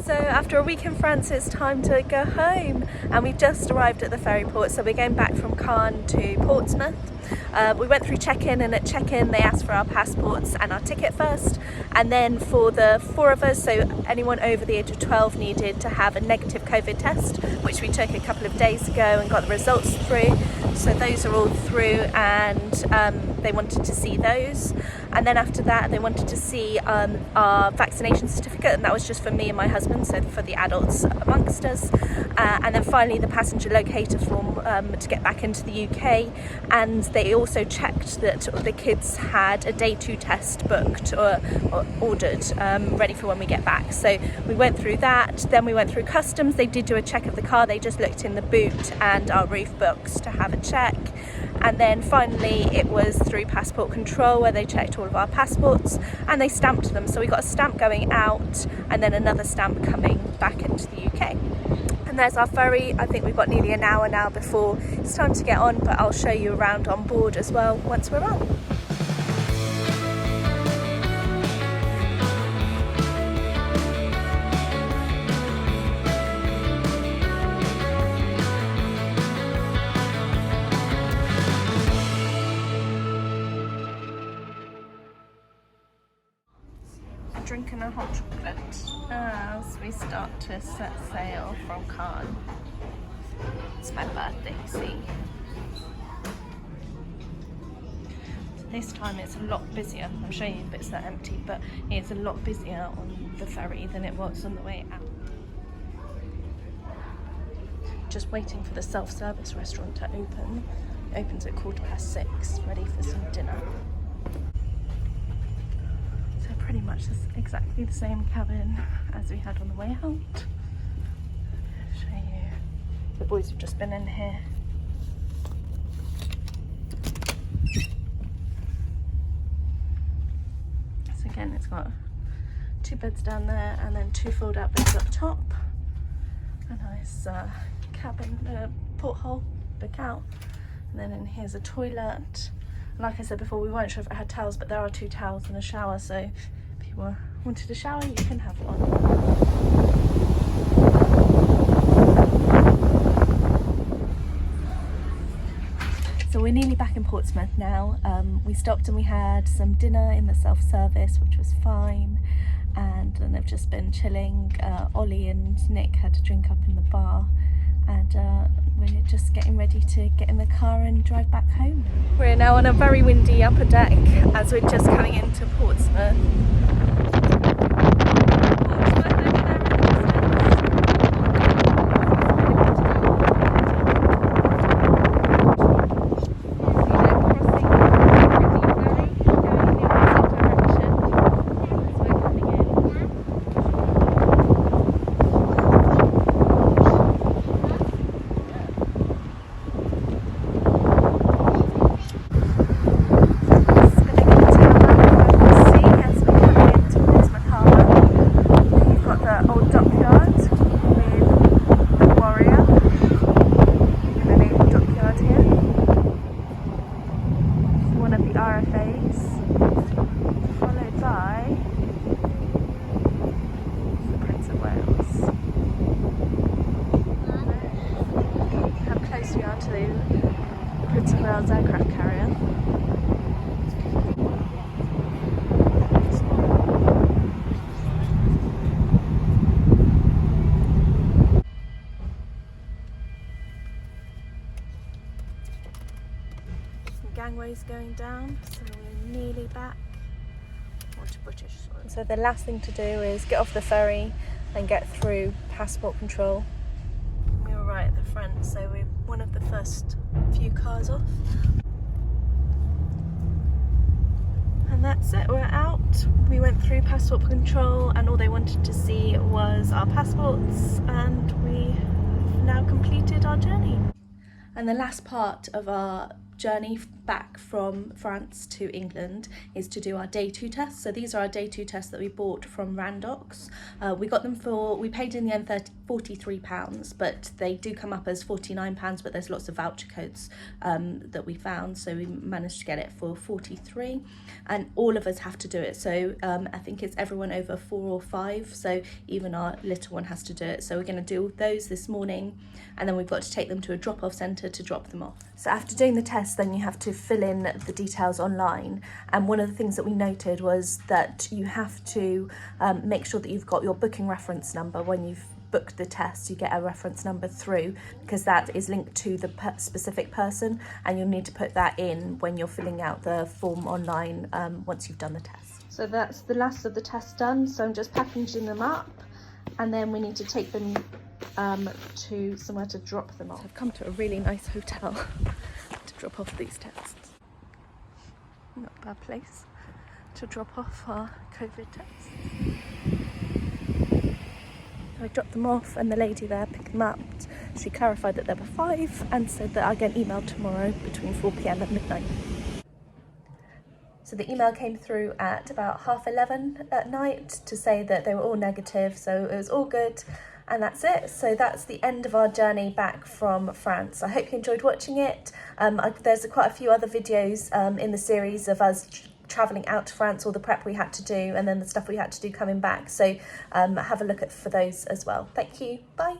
So after a week in France, it's time to go home, and we've just arrived at the ferry port, so we're going back from Caen to Portsmouth. We went through check-in, and at check-in they asked for our passports and our ticket first, and then for the 4 of us, so anyone over the age of 12 needed to have a negative COVID test, which we took a couple of days ago and got the results through. So those are all through, and they wanted to see those. And then after that they wanted to see our vaccination certificate, and that was just for me and my husband, so for the adults amongst us. And then finally the passenger locator form to get back into the UK, and they also checked that the kids had a day 2 test booked or ordered, ready for when we get back. So we went through that, then we went through customs. They did do a check of the car, they just looked in the boot and our roof books to have a check. And then finally it was through passport control, where they checked all of our passports and they stamped them. So we got a stamp going out and then another stamp coming back into the UK. And there's our ferry. I think we've got nearly an hour now before it's time to get on, but I'll show you around on board as well once we're on. Drinking a hot chocolate as we start to set sail from Caen. It's my birthday, see. So this time it's a lot busier. I'm showing you bits that are empty, but it's a lot busier on the ferry than it was on the way out. Just waiting for the self-service restaurant to open. It opens at 6:15, ready for some dinner. Pretty much exactly the same cabin as we had on the way out. I'll show you. The boys have just been in here. So again, it's got 2 beds down there and then 2 fold-out beds up top. A nice cabin porthole, look out. And then in here's a toilet. Like I said before, we weren't sure if it had towels, but there are 2 towels and a shower, so if you wanted a shower, you can have one. So we're nearly back in Portsmouth now. We stopped and we had some dinner in the self-service, which was fine, and then they've just been chilling. Ollie and Nick had a drink up in the bar, and we're just getting ready to get in the car and drive back home. We're now on a very windy upper deck as we're just coming into Portsmouth. Aircraft carrier. The gangway's going down, so we're nearly back onto British soil. So the last thing to do is get off the ferry and get through passport control. We were right at the front, so we're one of the first few cars off. And that's it, we're out. We went through passport control and all they wanted to see was our passports, and we now completed our journey. And the last part of our journey back from France to England is to do our day 2 tests. So these are our day 2 tests that we bought from Randox. We got them we paid in the end £43, but they do come up as £49, but there's lots of voucher codes that we found, so we managed to get it for 43, and all of us have to do it. So I think it's everyone over 4 or 5, so even our little one has to do it. So we're going to do those this morning, and then we've got to take them to a drop-off centre to drop them off. So after doing the test, then you have to fill in the details online, and one of the things that we noted was that you have to make sure that you've got your booking reference number. When you've booked the test, you get a reference number through, because that is linked to the specific person, and you'll need to put that in when you're filling out the form online once you've done the test. So that's the last of the tests done, so I'm just packaging them up, and then we need to take them to somewhere to drop them off. So I've come to a really nice hotel to drop off these tests. Not a bad place to drop off our COVID tests. So I dropped them off, and the lady there picked them up. She clarified that there were 5 and said that I'll get an email tomorrow between 4 p.m. and midnight. So the email came through at about 11:30 at night to say that they were all negative, so it was all good. And that's it. So that's the end of our journey back from France. I hope you enjoyed watching it. There's quite a few other videos in the series of us travelling out to France, all the prep we had to do, and then the stuff we had to do coming back. So have a look for those as well. Thank you. Bye.